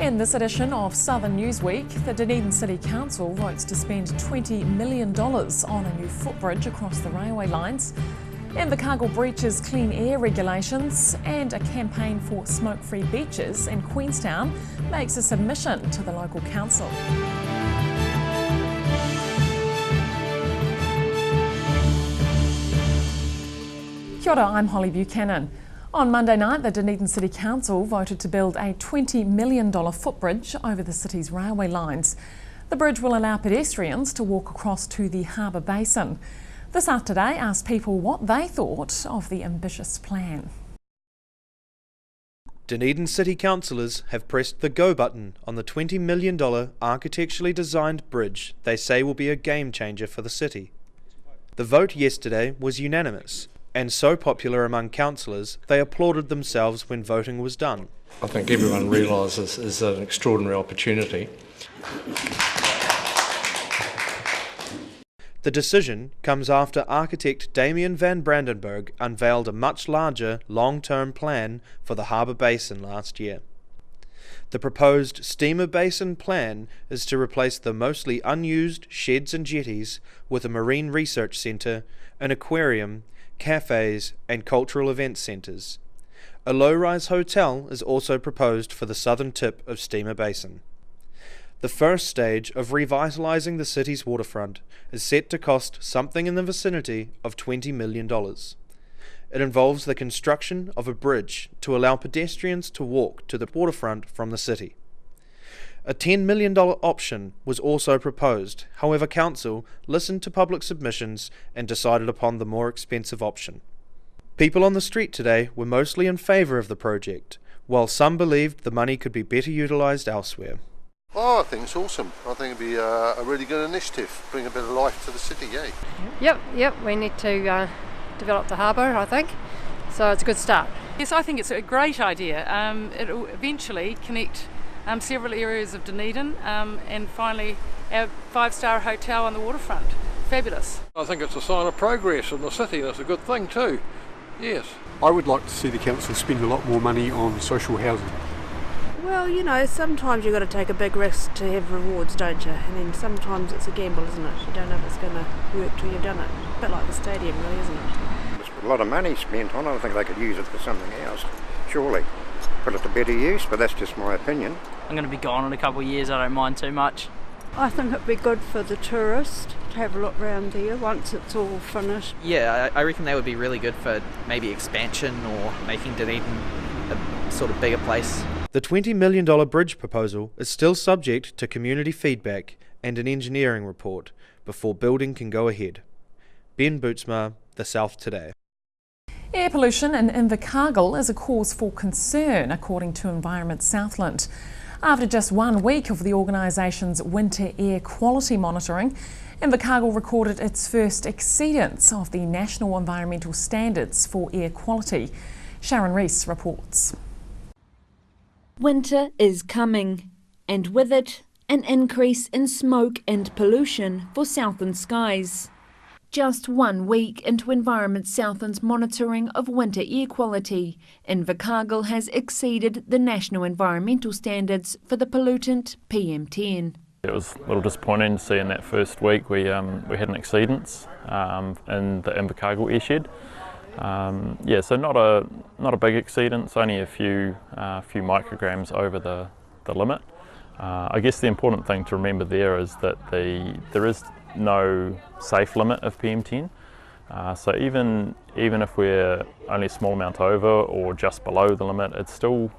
In this edition of Southern Newsweek, the Dunedin City Council votes to spend $20 million on a new footbridge across the railway lines. Invercargill breaches clean air regulations, and a campaign for smoke-free beaches in Queenstown makes a submission to the local council. Kia ora, I'm Holly Buchanan. On Monday night, the Dunedin City Council voted to build a $20 million footbridge over the city's railway lines. The bridge will allow pedestrians to walk across to the harbour basin. This Saturday asked people what they thought of the ambitious plan. Dunedin City councillors have pressed the go button on the $20 million architecturally designed bridge they say will be a game changer for the city. The vote yesterday was unanimous, and so popular among councillors they applauded themselves when voting was done. I think everyone realises it's an extraordinary opportunity. The decision comes after architect Damien van Brandenburg unveiled a much larger long-term plan for the harbour basin last year. The proposed steamer basin plan is to replace the mostly unused sheds and jetties with a marine research centre, an aquarium, cafes and cultural events centres. A low-rise hotel is also proposed for the southern tip of Steamer Basin. The first stage of revitalising the city's waterfront is set to cost something in the vicinity of $20 million. It involves the construction of a bridge to allow pedestrians to walk to the waterfront from the city. A $10 million option was also proposed, however council listened to public submissions and decided upon the more expensive option. People on the street today were mostly in favour of the project, while some believed the money could be better utilised elsewhere. Oh, I think it's awesome. I think it'd be a really good initiative, bring a bit of life to the city, yeah. Yep, we need to develop the harbour, I think, so it's a good start. Yes, I think it's a great idea. It'll eventually connect several areas of Dunedin, and finally our 5-star hotel on the waterfront. Fabulous. I think it's a sign of progress in the city, and it's a good thing too. Yes. I would like to see the council spend a lot more money on social housing. Well, you know, sometimes you've got to take a big risk to have rewards, don't you? And then sometimes it's a gamble, isn't it? You don't know if it's going to work till you've done it. A bit like the stadium, really, isn't it? There's a lot of money spent on it. I think they could use it for something else, surely. Put it to better use, but that's just my opinion. I'm going to be gone in a couple of years, I don't mind too much. I think it'd be good for the tourist to have a look around there once it's all finished. Yeah, I reckon that would be really good for maybe expansion or making Dunedin a sort of bigger place. The $20 million bridge proposal is still subject to community feedback and an engineering report before building can go ahead. Ben Bootsma, The South Today. Air pollution in Invercargill is a cause for concern, according to Environment Southland. After just 1 week of the organisation's winter air quality monitoring, Invercargill recorded its first exceedance of the National Environmental Standards for Air Quality. Sharon Rees reports. Winter is coming, and with it, an increase in smoke and pollution for Southland skies. Just 1 week into Environment Southland's monitoring of winter air quality, Invercargill has exceeded the national environmental standards for the pollutant PM10. It was a little disappointing to see in that first week we had an exceedance in the Invercargill airshed. So not a big exceedance, only a few micrograms over the limit. I guess the important thing to remember there is that there is no safe limit of PM10. So even if we're only a small amount over or just below the limit, it's still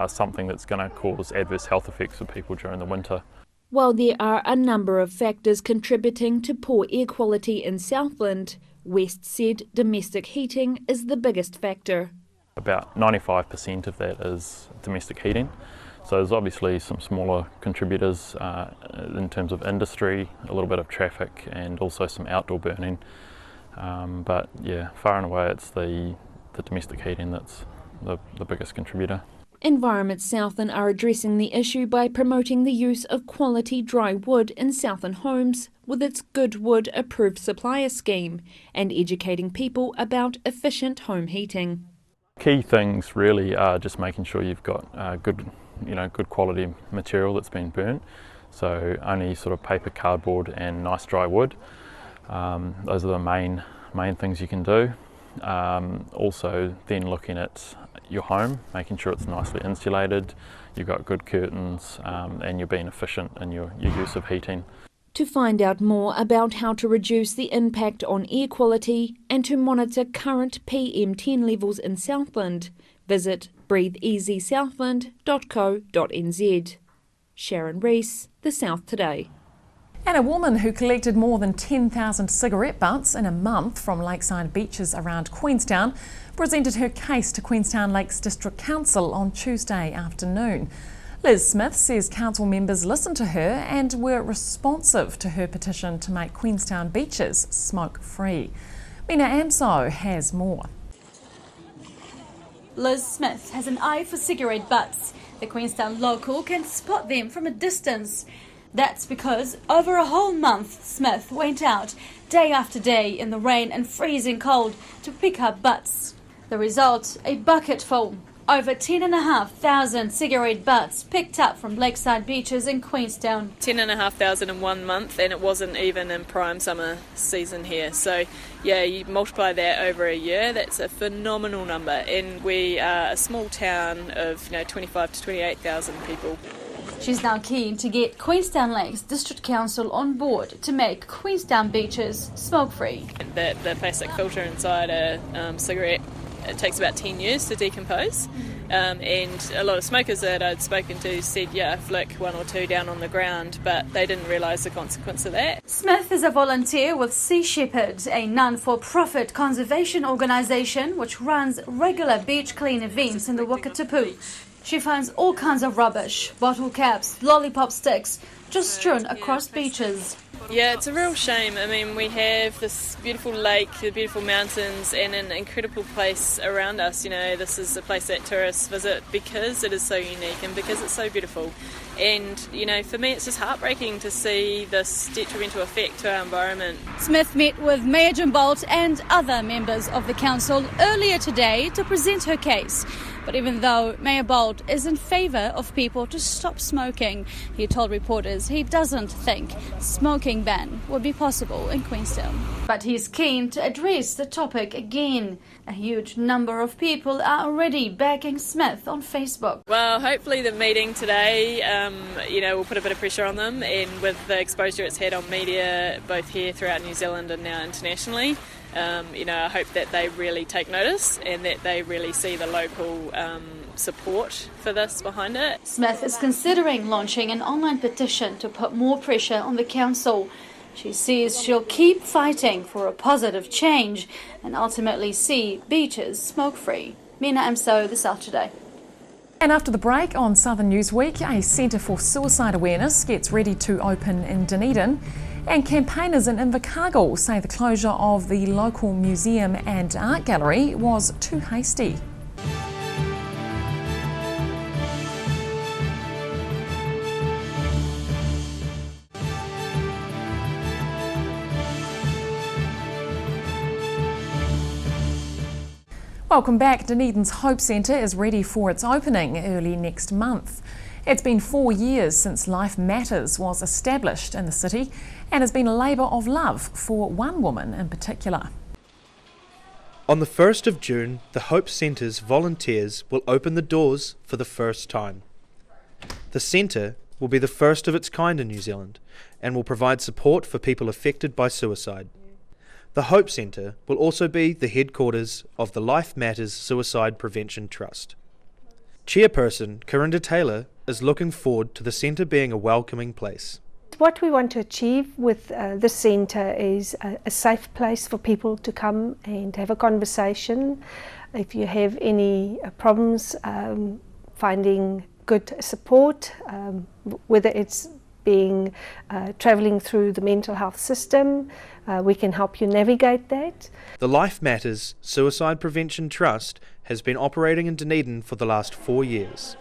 something that's going to cause adverse health effects for people during the winter. While there are a number of factors contributing to poor air quality in Southland, West said domestic heating is the biggest factor. About 95% of that is domestic heating. So there's obviously some smaller contributors in terms of industry, a little bit of traffic and also some outdoor burning. But yeah, far and away it's the domestic heating that's the biggest contributor. Environment Southland are addressing the issue by promoting the use of quality dry wood in Southland homes with its Good Wood Approved Supplier scheme and educating people about efficient home heating. Key things really are just making sure you've got good good quality material that's been burnt. So only sort of paper, cardboard and nice dry wood. Those are the main things you can do. Also then looking at your home, making sure it's nicely insulated, you've got good curtains, and you're being efficient in your use of heating. To find out more about how to reduce the impact on air quality and to monitor current PM10 levels in Southland, visit breatheeasysouthland.co.nz. Sharon Rees, The South Today. And a woman who collected more than 10,000 cigarette butts in a month from lakeside beaches around Queenstown presented her case to Queenstown Lakes District Council on Tuesday afternoon. Liz Smith says council members listened to her and were responsive to her petition to make Queenstown beaches smoke-free. Mina Amso has more. Liz Smith has an eye for cigarette butts. The Queenstown local can spot them from a distance. That's because over a whole month, Smith went out day after day in the rain and freezing cold to pick up butts. The result, a bucket full. Over 10,500 cigarette butts picked up from lakeside beaches in Queenstown. 10,500 in 1 month, and it wasn't even in prime summer season here. So yeah, you multiply that over a year, that's a phenomenal number. And we are a small town of 25 to 28,000 people. She's now keen to get Queenstown Lakes District Council on board to make Queenstown beaches smoke-free. The plastic filter inside a cigarette, it takes about 10 years to decompose, and a lot of smokers that I'd spoken to said, yeah, flick one or two down on the ground, but they didn't realise the consequence of that. Smith is a volunteer with Sea Shepherd, a non-for-profit conservation organisation which runs regular beach clean events in the Wakatipu. She finds all kinds of rubbish, bottle caps, lollipop sticks, just strewn across beaches. Yeah, it's a real shame. I mean, we have this beautiful lake, the beautiful mountains, and an incredible place around us. This is a place that tourists visit because it is so unique and because it's so beautiful. And, for me, it's just heartbreaking to see this detrimental effect to our environment. Smith met with Mayor Jim Bolt and other members of the council earlier today to present her case. But even though Mayor Bolt is in favour of people to stop smoking, he told reporters he doesn't think smoking ban would be possible in Queenstown. But he's keen to address the topic again. A huge number of people are already backing Smith on Facebook. Well, hopefully the meeting today, will put a bit of pressure on them, and with the exposure it's had on media, both here throughout New Zealand and now internationally, I hope that they really take notice and that they really see the local support for this behind it. Smith is considering launching an online petition to put more pressure on the council. She says she'll keep fighting for a positive change and ultimately see beaches smoke-free. Mina Amso, The South Today. And after the break on Southern Newsweek, a centre for suicide awareness gets ready to open in Dunedin. And campaigners in Invercargill say the closure of the local museum and art gallery was too hasty. Welcome back. Dunedin's Hope Centre is ready for its opening early next month. It's been 4 years since Life Matters was established in the city and has been a labour of love for one woman in particular. On the 1st of June, the Hope Centre's volunteers will open the doors for the first time. The centre will be the first of its kind in New Zealand and will provide support for people affected by suicide. The Hope Centre will also be the headquarters of the Life Matters Suicide Prevention Trust. Chairperson Corinda Taylor is looking forward to the centre being a welcoming place. What we want to achieve with the centre is a safe place for people to come and have a conversation. If you have any problems finding good support, whether it's being travelling through the mental health system, we can help you navigate that. The Life Matters Suicide Prevention Trust has been operating in Dunedin for the last 4 years.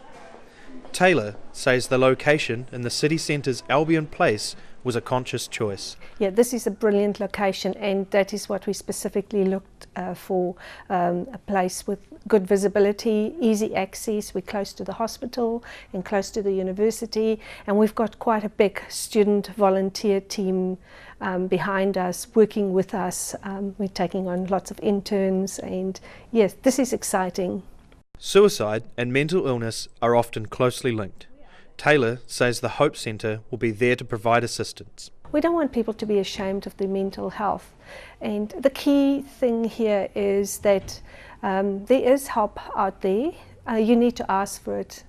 Taylor says the location in the city centre's Albion Place was a conscious choice. Yeah, this is a brilliant location, and that is what we specifically looked for, a place with good visibility, easy access. We're close to the hospital and close to the university, and we've got quite a big student volunteer team behind us, working with us. We're taking on lots of interns, and yes, this is exciting. Suicide and mental illness are often closely linked. Taylor says the Hope Centre will be there to provide assistance. We don't want people to be ashamed of their mental health, and the key thing here is that there is help out there. You need to ask for it,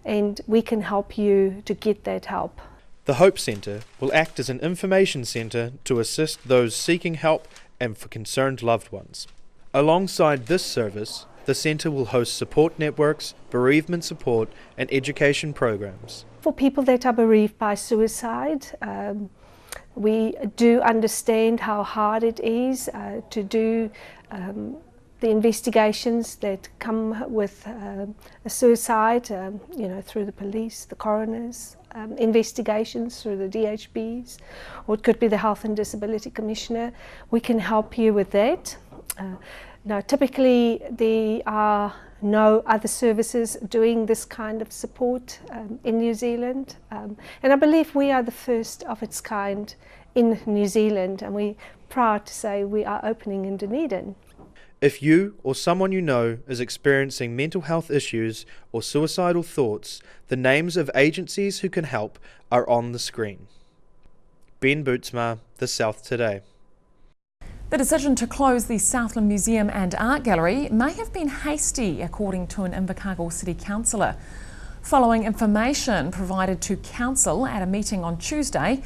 and we can help you to get that help. The Hope Centre will act as an information centre to assist those seeking help and for concerned loved ones. Alongside this service, the centre will host support networks, bereavement support and education programs. For people that are bereaved by suicide, we do understand how hard it is to do the investigations that come with a suicide, through the police, the coroners, investigations through the DHBs, or it could be the Health and Disability Commissioner. We can help you with that. Now, typically there are no other services doing this kind of support in New Zealand, and I believe we are the first of its kind in New Zealand, and we're proud to say we are opening in Dunedin. If you or someone you know is experiencing mental health issues or suicidal thoughts, the names of agencies who can help are on the screen. Ben Bootsma, The South Today. The decision to close the Southland Museum and Art Gallery may have been hasty, according to an Invercargill City Councillor. Following information provided to Council at a meeting on Tuesday,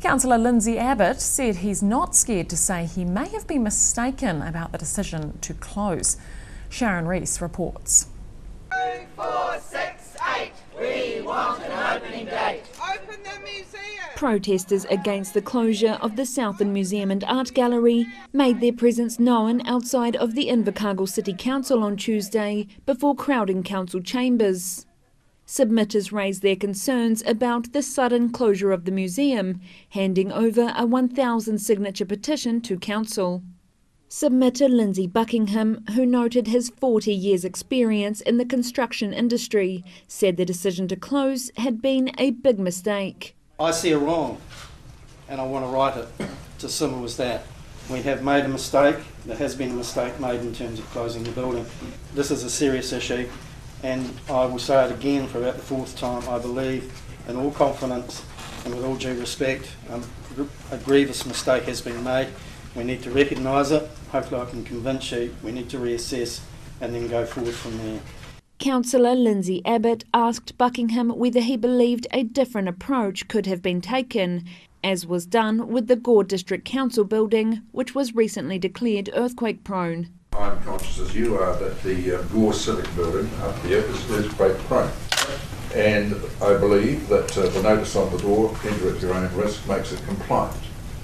Councillor Lindsay Abbott said he's not scared to say he may have been mistaken about the decision to close. Sharon Rees reports. 2, 4, 6, 8. We want an opening date. Open the museum. Protesters against the closure of the Southland Museum and Art Gallery made their presence known outside of the Invercargill City Council on Tuesday before crowding council chambers. Submitters raised their concerns about the sudden closure of the museum, handing over a 1,000 signature petition to council. Submitter Lindsay Buckingham, who noted his 40 years experience in the construction industry, said the decision to close had been a big mistake. I see a wrong, and I want to right it. It's as simple as that. We have made a mistake. There has been a mistake made in terms of closing the building. This is a serious issue, and I will say it again for about the fourth time. I believe, in all confidence and with all due respect, a grievous mistake has been made. We need to recognise it. Hopefully I can convince you we need to reassess and then go forward from there. Councillor Lindsay Abbott asked Buckingham whether he believed a different approach could have been taken, as was done with the Gore District Council building, which was recently declared earthquake-prone. I'm conscious as you are that the Gore Civic building up there is earthquake-prone. And I believe that the notice on the door, enter at your own risk, makes it compliant.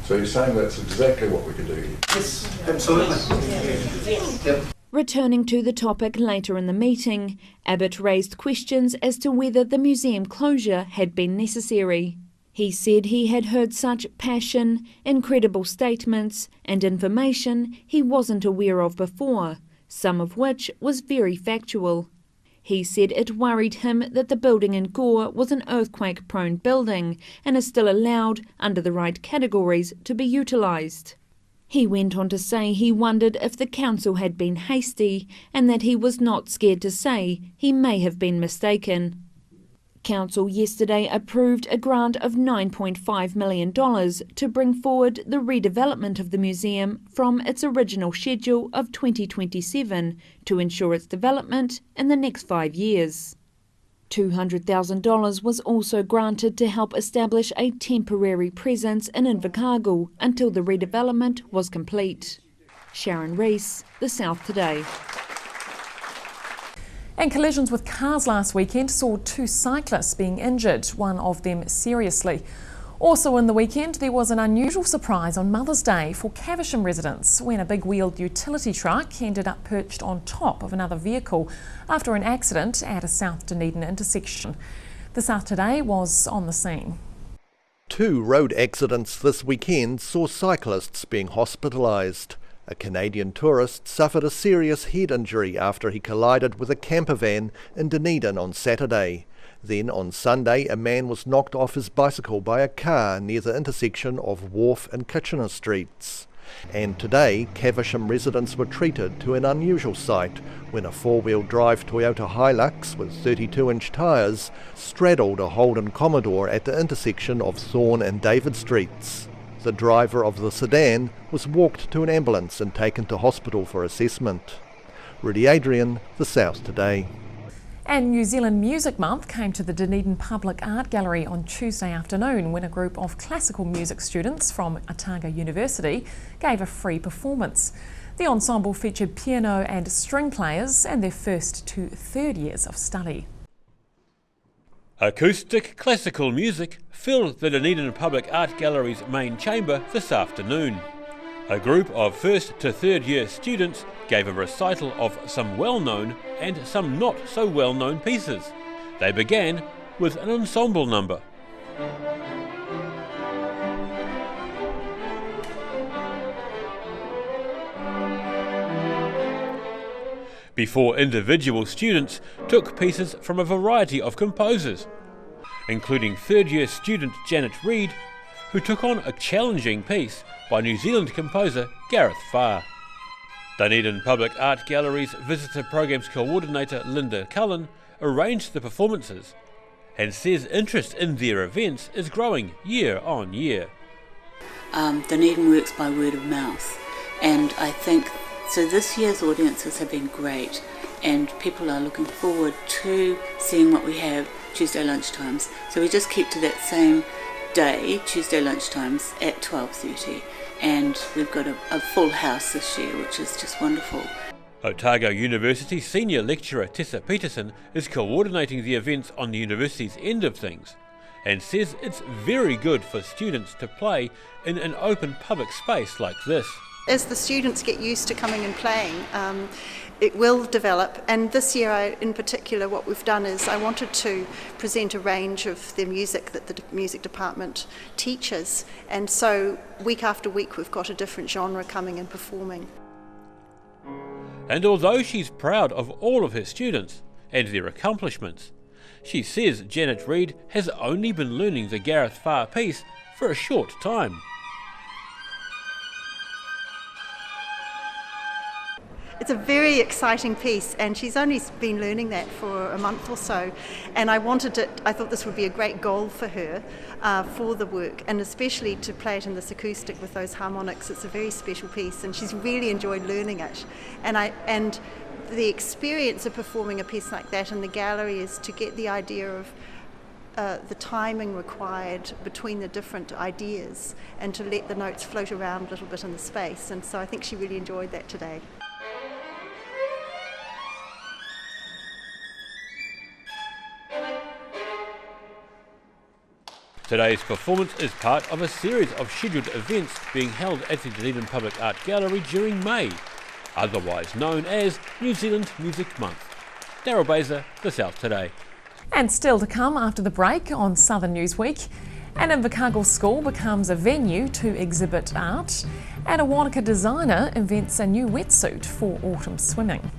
So you're saying that's exactly what we could do here? Yes, absolutely. Yep. Returning to the topic later in the meeting, Abbott raised questions as to whether the museum closure had been necessary. He said he had heard such passion, incredible statements and information he wasn't aware of before, some of which was very factual. He said it worried him that the building in Gore was an earthquake-prone building and is still allowed, under the right categories, to be utilised. He went on to say he wondered if the council had been hasty and that he was not scared to say he may have been mistaken. Council yesterday approved a grant of $9.5 million to bring forward the redevelopment of the museum from its original schedule of 2027 to ensure its development in the next 5 years. $200,000 was also granted to help establish a temporary presence in Invercargill until the redevelopment was complete. Sharon Rees, The South Today. And collisions with cars last weekend saw 2 cyclists being injured, one of them seriously. Also in the weekend, there was an unusual surprise on Mother's Day for Caversham residents when a big-wheeled utility truck ended up perched on top of another vehicle after an accident at a South Dunedin intersection. The South Today was on the scene. Two road accidents this weekend saw cyclists being hospitalised. A Canadian tourist suffered a serious head injury after he collided with a camper van in Dunedin on Saturday. Then on Sunday, a man was knocked off his bicycle by a car near the intersection of Wharf and Kitchener Streets. And today, Caversham residents were treated to an unusual sight when a four-wheel drive Toyota Hilux with 32-inch tyres straddled a Holden Commodore at the intersection of Thorne and David Streets. The driver of the sedan was walked to an ambulance and taken to hospital for assessment. Rudy Adrian, The South Today. And New Zealand Music Month came to the Dunedin Public Art Gallery on Tuesday afternoon when a group of classical music students from Otago University gave a free performance. The ensemble featured piano and string players and their first to third years of study. Acoustic classical music filled the Dunedin Public Art Gallery's main chamber this afternoon. A group of first to third year students gave a recital of some well-known and some not so well-known pieces. They began with an ensemble number. Before individual students took pieces from a variety of composers, including third-year student Janet Reid, who took on a challenging piece by New Zealand composer Gareth Farr. Dunedin Public Art Gallery's Visitor Programs Coordinator Linda Cullen arranged the performances and says interest in their events is growing year on year. Dunedin works by word of mouth, and I think so this year's audiences have been great, and people are looking forward to seeing what we have Tuesday lunchtimes. So we just keep to that same day, Tuesday lunchtimes at 12:30, and we've got a full house this year, which is just wonderful. Otago University senior lecturer Tessa Peterson is coordinating the events on the university's end of things and says it's very good for students to play in an open public space like this. As the students get used to coming and playing, it will develop, and this year in particular what we've done is I wanted to present a range of the music that the music department teaches, and so week after week we've got a different genre coming and performing. And although she's proud of all of her students and their accomplishments, she says Janet Reid has only been learning the Gareth Farr piece for a short time. It's a very exciting piece, and she's only been learning that for a month or so, and I thought this would be a great goal for her for the work, and especially to play it in this acoustic with those harmonics. It's a very special piece, and she's really enjoyed learning it, and the experience of performing a piece like that in the gallery is to get the idea of the timing required between the different ideas and to let the notes float around a little bit in the space, and so I think she really enjoyed that today. Today's performance is part of a series of scheduled events being held at the Dunedin Public Art Gallery during May, otherwise known as New Zealand Music Month. Daryl Baser, The South Today. And still to come after the break on Southern Newsweek, an Invercargill school becomes a venue to exhibit art, and a Wanaka designer invents a new wetsuit for autumn swimming.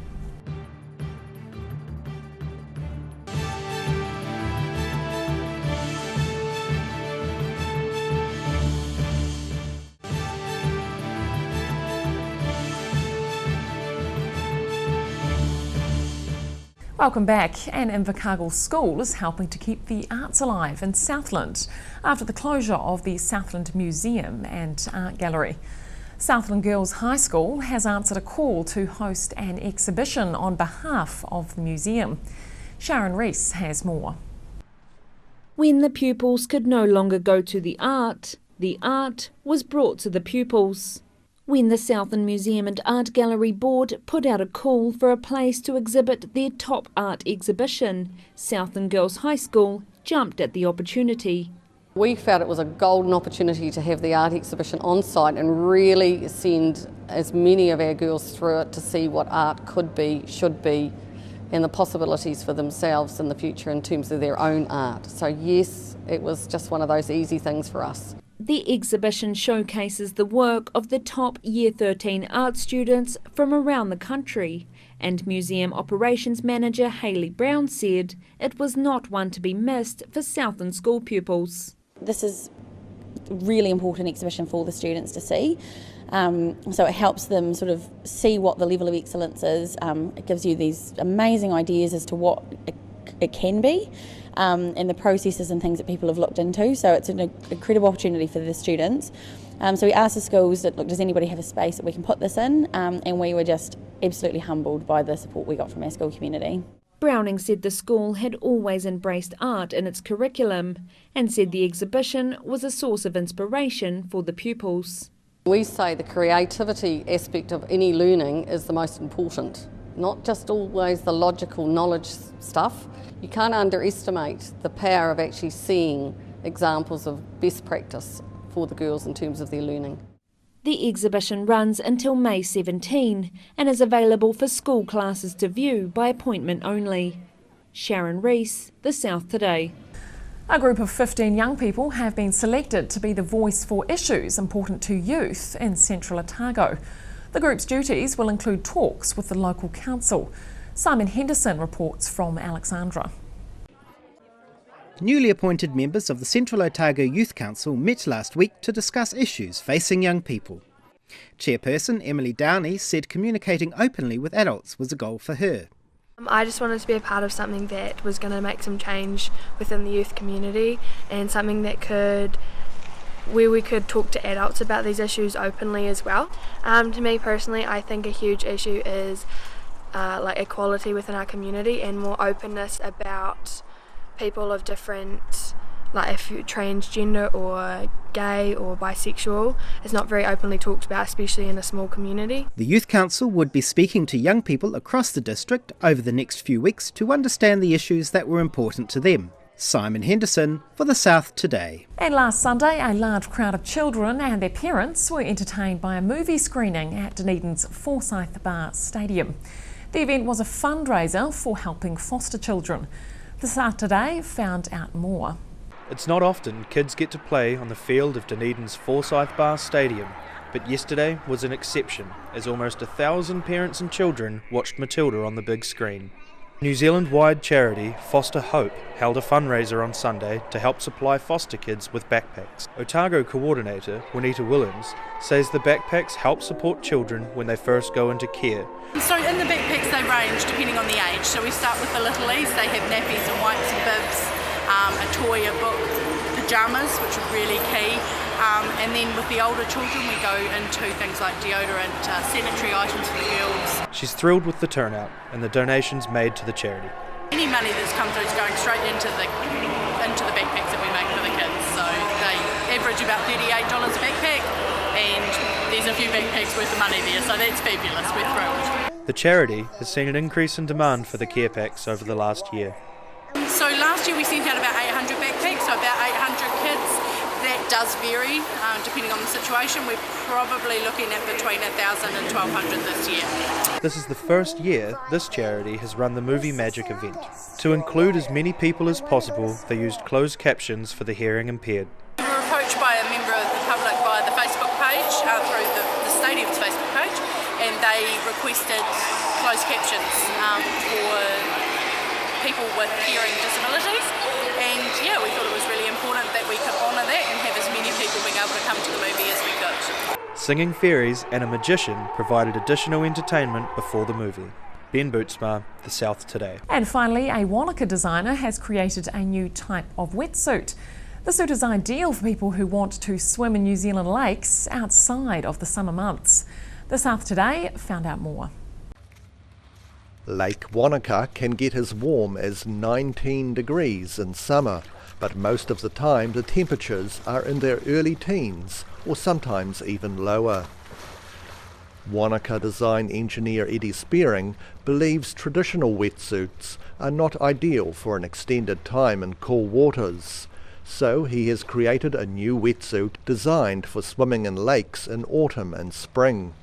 Welcome back. An Invercargill school is helping to keep the arts alive in Southland after the closure of the Southland Museum and Art Gallery. Southland Girls High School has answered a call to host an exhibition on behalf of the museum. Sharon Rees has more. When the pupils could no longer go to the art was brought to the pupils. When the Southland Museum and Art Gallery Board put out a call for a place to exhibit their top art exhibition, Southland Girls High School jumped at the opportunity. We felt it was a golden opportunity to have the art exhibition on site and really send as many of our girls through it to see what art could be, should be, and the possibilities for themselves in the future in terms of their own art. So yes, it was just one of those easy things for us. The exhibition showcases the work of the top Year 13 art students from around the country, and Museum Operations Manager Hayley Brown said it was not one to be missed for Southland school pupils. This is a really important exhibition for the students to see. So it helps them sort of see what the level of excellence is. It gives you these amazing ideas as to what it can be, and the processes and things that people have looked into. So it's an incredible opportunity for the students. So we asked the schools that, look, does anybody have a space that we can put this in? And we were just absolutely humbled by the support we got from our school community. Browning said the school had always embraced art in its curriculum and said the exhibition was a source of inspiration for the pupils. We say the creativity aspect of any learning is the most important, not just always the logical knowledge stuff. You can't underestimate the power of actually seeing examples of best practice for the girls in terms of their learning. The exhibition runs until May 17 and is available for school classes to view by appointment only. Sharon Rees, The South Today. A group of 15 young people have been selected to be the voice for issues important to youth in Central Otago. The group's duties will include talks with the local council. Simon Henderson reports from Alexandra. Newly appointed members of the Central Otago Youth Council met last week to discuss issues facing young people. Chairperson Emily Downey said communicating openly with adults was a goal for her. I just wanted to be a part of something that was going to make some change within the youth community, and something that where we could talk to adults about these issues openly as well. To me personally, I think a huge issue is like equality within our community and more openness about people of different, like if you're transgender or gay or bisexual, it's not very openly talked about, especially in a small community. The Youth Council would be speaking to young people across the district over the next few weeks to understand the issues that were important to them. Simon Henderson for The South Today. And last Sunday, a large crowd of children and their parents were entertained by a movie screening at Dunedin's Forsyth Bar Stadium. The event was a fundraiser for helping foster children. The South Today found out more. It's not often kids get to play on the field of Dunedin's Forsyth Bar Stadium, but yesterday was an exception as almost 1,000 parents and children watched Matilda on the big screen. New Zealand-wide charity Foster Hope held a fundraiser on Sunday to help supply foster kids with backpacks. Otago coordinator Juanita Williams says the backpacks help support children when they first go into care. So in the backpacks they range depending on the age. So we start with the littlies, they have nappies and wipes and bibs, a toy, a book, pyjamas, which are really key. And then with the older children we go into things like deodorant, sanitary items for the girls. She's thrilled with the turnout and the donations made to the charity. Any money that's come through is going straight into the backpacks that we make for the kids. So they average about $38 a backpack, and there's a few backpacks worth of money there, so that's fabulous, we're thrilled. The charity has seen an increase in demand for the care packs over the last year. So last year we sent out about 800 backpacks, so about 800 kids. That does vary depending on the situation. We're probably looking at between 1,000 and 1,200 this year. This is the first year this charity has run the Movie Magic event. To include as many people as possible, they used closed captions for the hearing impaired. We were approached by a member of the public via the Facebook page, through the stadium's Facebook page, and they requested closed captions for people with hearing disabilities. And yeah, we thought it was really important that we could honour that and have as many people being able to come to the movie as we could. Singing fairies and a magician provided additional entertainment before the movie. Ben Bootsma, The South Today. And finally, a Wanaka designer has created a new type of wetsuit. The suit is ideal for people who want to swim in New Zealand lakes outside of the summer months. The South Today found out more. Lake Wanaka can get as warm as 19 degrees in summer, but most of the time the temperatures are in their early teens, or sometimes even lower. Wanaka design engineer Eddie Spearing believes traditional wetsuits are not ideal for an extended time in cool waters, so he has created a new wetsuit designed for swimming in lakes in autumn and spring.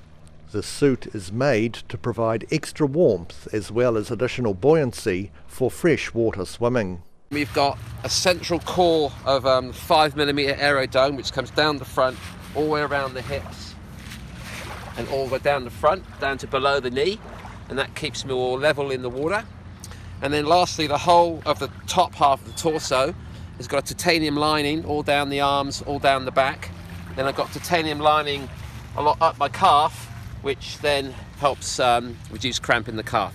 The suit is made to provide extra warmth as well as additional buoyancy for freshwater swimming. We've got a central core of 5mm aerodome which comes down the front, all the way around the hips and all the way down the front, down to below the knee, and that keeps me all level in the water. And then lastly, the whole of the top half of the torso has got a titanium lining all down the arms, all down the back. Then I've got titanium lining a lot up my calf, which then helps reduce cramp in the calf.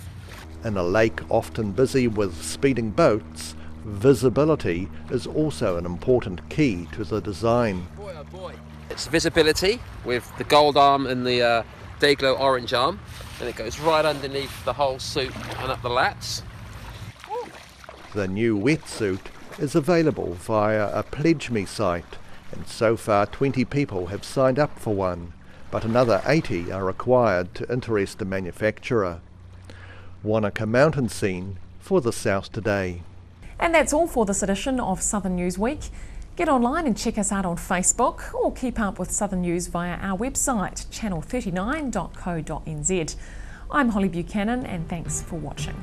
In a lake often busy with speeding boats, visibility is also an important key to the design. Boy, oh boy. It's visibility with the gold arm and the Dayglow orange arm, and it goes right underneath the whole suit and up the lats. The new wetsuit is available via a Pledge Me site, and so far 20 people have signed up for one, but another 80 are required to interest a manufacturer. Wanaka Mountain Scene for the South Today. And that's all for this edition of Southern Newsweek. Get online and check us out on Facebook, or keep up with Southern News via our website, channel39.co.nz. I'm Holly Buchanan, and thanks for watching.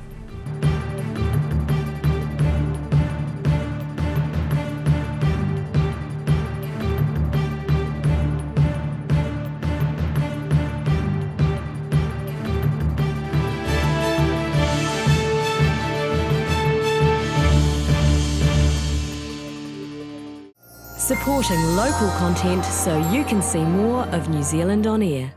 Supporting local content so you can see more of New Zealand on air.